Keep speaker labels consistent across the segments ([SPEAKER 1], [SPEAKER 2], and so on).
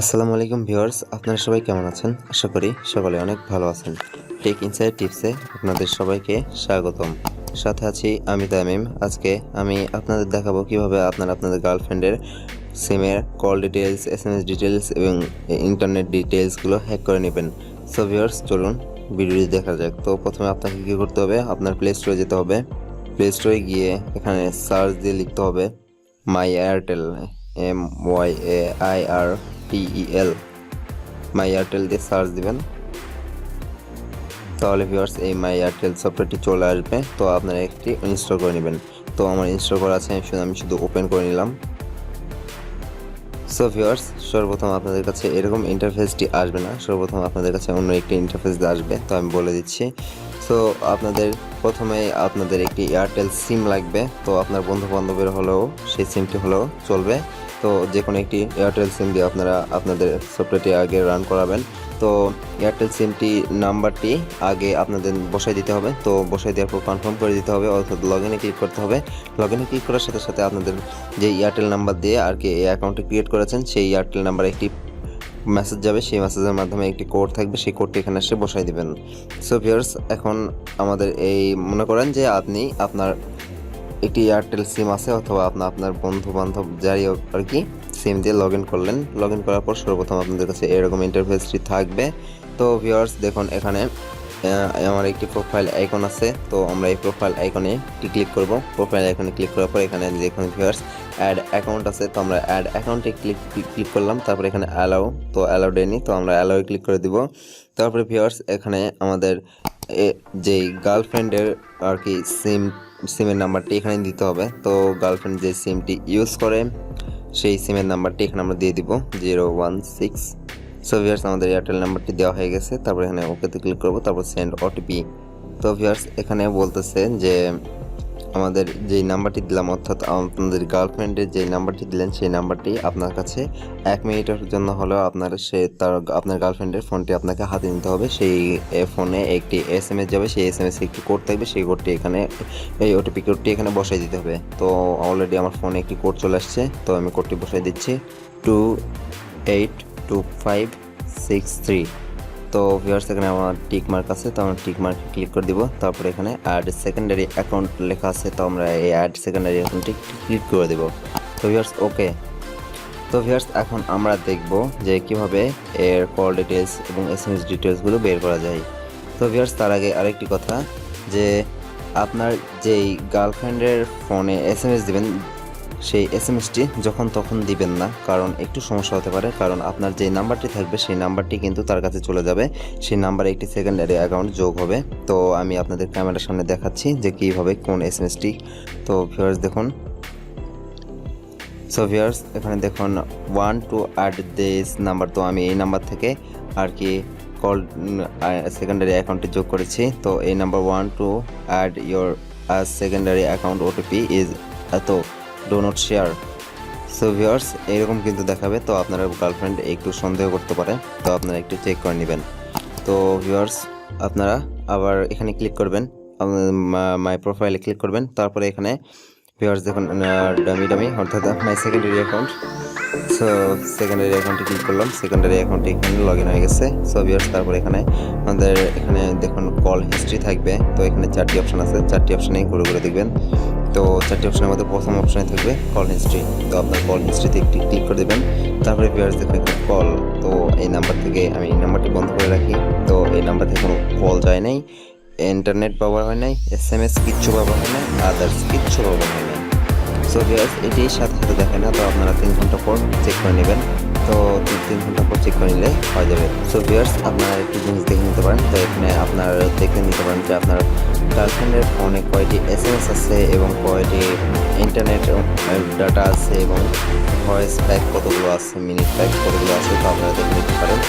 [SPEAKER 1] আসসালামু আলাইকুম ভিউয়ার্স, আপনারা সবাই কেমন আছেন? আশা করি সকলে অনেক ভালো আছেন। টেক ইনসাইড টিপসে আপনাদের সবাইকে স্বাগতম। সাথে আছি আমি তামিম। আজকে আমি আপনাদের দেখাবো কিভাবে আপনারা আপনাদের গার্লফ্রেন্ডের সিমের কল ডিটেলস, এসএমএস ডিটেলস এবং ইন্টারনেট ডিটেলসগুলো হ্যাক করে নেবেন। সো ভিউয়ার্স, চলুন ভিডিওটি দেখা যাক। তো প্রথমে আপনাকে কী করতে হবে, আপনার প্লে স্টোরে যেতে হবে। প্লে স্টোরে গিয়ে এখানে সার্চ দিয়ে লিখতে হবে মাই এয়ারটেল, MYAIRTEL, মাই এয়ারটেল দিয়ে সার্চ দিবেন। তাহলে ভিউয়ার্স এই মাই এয়ারটেল সফটওয়্যারটি চলে আসবে। তো আপনারা একটি ইনস্টল করে নেবেন। তো আমার ইনস্টল করা আছে, আমি শুধু ওপেন করে নিলাম। সো ভিউয়ার্স, সর্বপ্রথম আপনাদের কাছে এরকম ইন্টারফেসটি আসবে না, সর্বপ্রথম আপনাদের কাছে অন্য একটি ইন্টারফেস আসবে। তো আমি বলে দিচ্ছি। সো আপনাদের প্রথমে আপনাদের একটি এয়ারটেল সিম লাগবে। তো আপনার বন্ধু বান্ধবের হলেও সেই সিমটি হলেও চলবে। তো যে কোনো একটি এয়ারটেল সিম দিয়ে আপনারা আপনাদের সফটওয়্যারটি আগে রান করাবেন। তো এয়ারটেল সিমটি নাম্বারটি আগে আপনাদের বসাই দিতে হবে। তো বসাই দেওয়ার পর কনফার্ম করে দিতে হবে, অর্থাৎ লগ ইনে ক্লিক করতে হবে। লগ ইনে ক্লিক করার সাথে সাথে আপনাদের যে এয়ারটেল নাম্বার দিয়ে আর কি এই অ্যাকাউন্টটি ক্রিয়েট করেছেন, সেই এয়ারটেল নাম্বারে একটি মেসেজ যাবে। সেই মেসেজের মাধ্যমে একটি কোড থাকবে, সেই কোডটি এখানে এসে বসাই দিবেন। সো ভিউয়ার্স, এখন আমাদের এই মনে করেন যে আপনি আপনার একটি এয়ারটেল সিম আছে, অথবা আপনার বন্ধু বান্ধব যাই হোক আর কি সিম দিয়ে লগ ইন করলেন। লগ ইন করার পর সর্বপ্রথম আপনাদের কাছে এরকম ইন্টারফেসটি থাকবে। তো ভিউয়ার্স দেখুন, এখানে আমার একটি প্রোফাইল আইকন আছে। তো আমরা এই প্রোফাইল আইকনে ক্লিক করব। প্রোফাইল আইকনে ক্লিক করার পর এখানে দেখুন ভিউয়ার্স অ্যাড অ্যাকাউন্ট আছে। তো আমরা অ্যাড অ্যাকাউন্টে ক্লিক করলাম। তারপরে এখানে অ্যালাউ, তো অ্যালাউ দেয়নি, তো আমরা অ্যালাউ ক্লিক করে দিব। তারপরে ভিউয়ার্স এখানে আমাদের যেই গার্লফ্রেন্ডের আর কি সিমের নাম্বারটি এখানে দিতে হবে। তো গার্লফ্রেন্ড যে সিমটি ইউজ করে সেই সিমের নাম্বারটি এখানে আমরা দিয়ে দিব 016। সো ভিউয়ার্স আমাদের এয়ারটেল নাম্বারটি দেওয়া হয়ে গেছে। তারপর এখানে ওকেতে ক্লিক করব, তারপর সেন্ড ওটিপি। তো ভিউয়ার্স এখানে বলতেছে যে আমাদের যেই নাম্বারটি দিলাম, অর্থাৎ আপনাদের গার্লফ্রেন্ডের যে নাম্বারটি দিলেন সেই নাম্বারটি আপনার কাছে 1 মিনিটের জন্য হলেও আপনার গার্লফ্রেন্ডের ফোনটি আপনাকে হাতে নিতে হবে। সেই ফোনে একটি SMS যাবে, সেই SMS একটি কোড থাকবে, সেই কোডটি এখানে এই ওটিপি কোডটি এখানে বসাই দিতে হবে। তো অলরেডি আমার ফোনে একটি কোড চলে আসছে, তো আমি কোডটি বসাই দিচ্ছি 282563। তো ভিউয়ার্স এখানে আমার টিক মার্ক আছে, তো আমরা টিক মার্ক ক্লিক করে দিব। তারপরে এখানে অ্যাড সেকেন্ডারি অ্যাকাউন্ট লেখা আছে, তো আমরা এই অ্যাড সেকেন্ডারি অ্যাকাউন্টটি ক্লিক করে দেব। তো ভিউয়ার্স ওকে। তো ভিউয়ার্স এখন আমরা দেখব যে কিভাবে এর কল ডিটেলস এবং SMS ডিটেলসগুলো বের করা যায়। তো ভিউয়ার্স তার আগে আরেকটি কথা, যে আপনার যেই গার্লফ্রেন্ডের ফোনে SMS দিবেন সেই SMSটি যখন তখন দিবেন না, কারণ একটু সমস্যা হতে পারে। কারণ আপনার যে নাম্বারটি থাকবে সেই নাম্বারটি কিন্তু তার কাছে চলে যাবে, সেই নাম্বারে একটি সেকেন্ডারি অ্যাকাউন্ট যোগ হবে। তো আমি আপনাদের ক্যামেরার সামনে দেখাচ্ছি যে কীভাবে কোন SMSটি। তো ভিউয়ার্স দেখুন, সো ভিউয়ার্স এখানে দেখুন 1 to add this নাম্বার। তো আমি এই নাম্বার থেকে আর কি কল সেকেন্ডারি অ্যাকাউন্টে যোগ করেছি। তো এই number 1 to add your secondary account OTP is এত, do not share. So viewers এইরকম কিন্তু দেখাবে। তো আপনারা গার্লফ্রেন্ড একটু সন্দেহ করতে পারে, তো আপনারা একটু চেক করে নেবেন। তো ভিউয়ার্স আপনারা আবার এখানে ক্লিক করবেন, মাই প্রোফাইলে ক্লিক করবেন। তারপরে এখানে ভিউয়ার্স দেখুন ডামি অর্থাৎ মাই সেকেন্ডারি অ্যাকাউন্ট। সো সেকেন্ডারি অ্যাকাউন্টে ক্লিক করলাম, সেকেন্ডারি অ্যাকাউন্টে এখানে লগ ইন হয়ে গেছে। সো ভিউয়ার্স তারপরে এখানে আমাদের এখানে দেখুন কল হিস্ট্রি থাকবে। তো এখানে 4টি অপশান আছে, 4টি অপশানেই ঘুরে ঘুরে দেখবেন। তো 4টি অপশানের মধ্যে প্রথম অপশানে থাকবে কল হিস্ট্রি। তো আপনার কল হিস্ট্রিতে একটি ক্লিক করে দেবেন। তারপরে ভিউয়ার্স দেখুন একটা কল। তো এই নাম্বার থেকে আমি এই নাম্বারটি বন্ধ করে রাখি। তো এই নাম্বার থেকে কোনো কল যায় নাই, ইন্টারনেট ব্যবহার হয় নাই, SMS কিচ্ছু ব্যবহার হয় নাই, আদার্স কিচ্ছু ব্যবহার হয় নাই। সো ভিউয়ার্স এটি সাথে সাথে দেখে না, তো আপনারা 3 ঘন্টা পর চেক করে নেবেন। তো 3 ঘন্টা পর চেক করে নিলে হয়ে যাবে। সো ভিউয়ার্স আপনারা একটি জিনিস দেখে নিতে পারেন। তো এখানে আপনারা দেখে নিতে পারেন যে আপনার গার্লফ্রেন্ডের ফোনে কয়টি SMS আছে এবং কয়টি ইন্টারনেট ডাটা আছে এবং ভয়েস প্যাক কতগুলো আছে, মিনিট প্যাক কতগুলো আছে, তো আপনারা দেখে নিতে পারেন।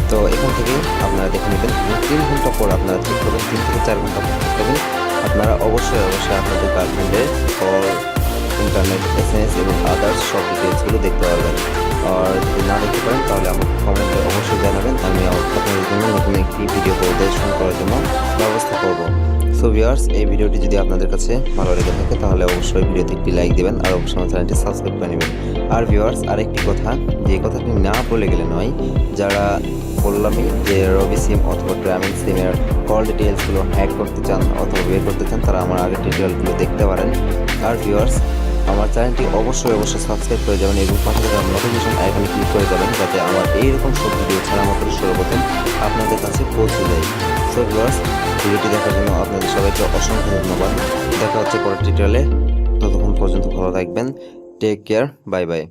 [SPEAKER 1] তো এখান থেকে আপনারা দেখে নেবেন। 3 ঘন্টা পর আপনারা চেক করবেন, 3 থেকে 4 ঘন্টা পর চেক করবেন। আপনারা অবশ্যই আপনাদের গার্লফ্রেন্ডের কল, ইন্টারনেট, SMS এবং আদার্স সব ডিটেলসগুলো দেখতে পারবেন। আর যদি না দেখতে পারেন তাহলে আমাকে কমেন্টে অবশ্যই জানাবেন, আমি আপনাদের জন্য নতুন একটি ভিডিও প্রদর্শন করার জন্য ব্যবস্থা করব। সো ভিউয়ার্স, এই ভিডিওটি যদি আপনাদের কাছে ভালো লেগে থাকে তাহলে অবশ্যই ভিডিওতে একটি লাইক দিবেন আর অবশ্যই আমার চ্যানেলটি সাবস্ক্রাইব করে নেবেন। আর ভিউয়ার্স, আরেকটি কথা, যে কথাটি না বলে গেলে নয়, যারা বললামই যে রবি সিম অথবা গ্রামীণ সিমের কল ডিটেলসগুলো হ্যাক করতে চান অথবা বের করতে চান, তারা আমার আগের টিউটোরিয়ালগুলো দেখতে পারেন। আর ভিউয়ার্স, আমার চ্যানেলটি অবশ্যই সাবস্ক্রাইব করে যাবেন এবং পাশে থাকা নোটিফিকেশন আইকনে ক্লিক করে যাবেন, যাতে আমার এইরকম সব ভিডিও ছাড়া মাত্র সর্বপ্রথম আপনাদের কাছে পৌঁছে যায়। সো ভিউয়ার্স, ভিডিওটি দেখার জন্য আপনাদের সবাইকে অসংখ্য ধন্যবাদ। দেখা হচ্ছে পরের টিউটোরিয়ালে। ততক্ষণ পর্যন্ত ভালো থাকবেন। Take care, bye by.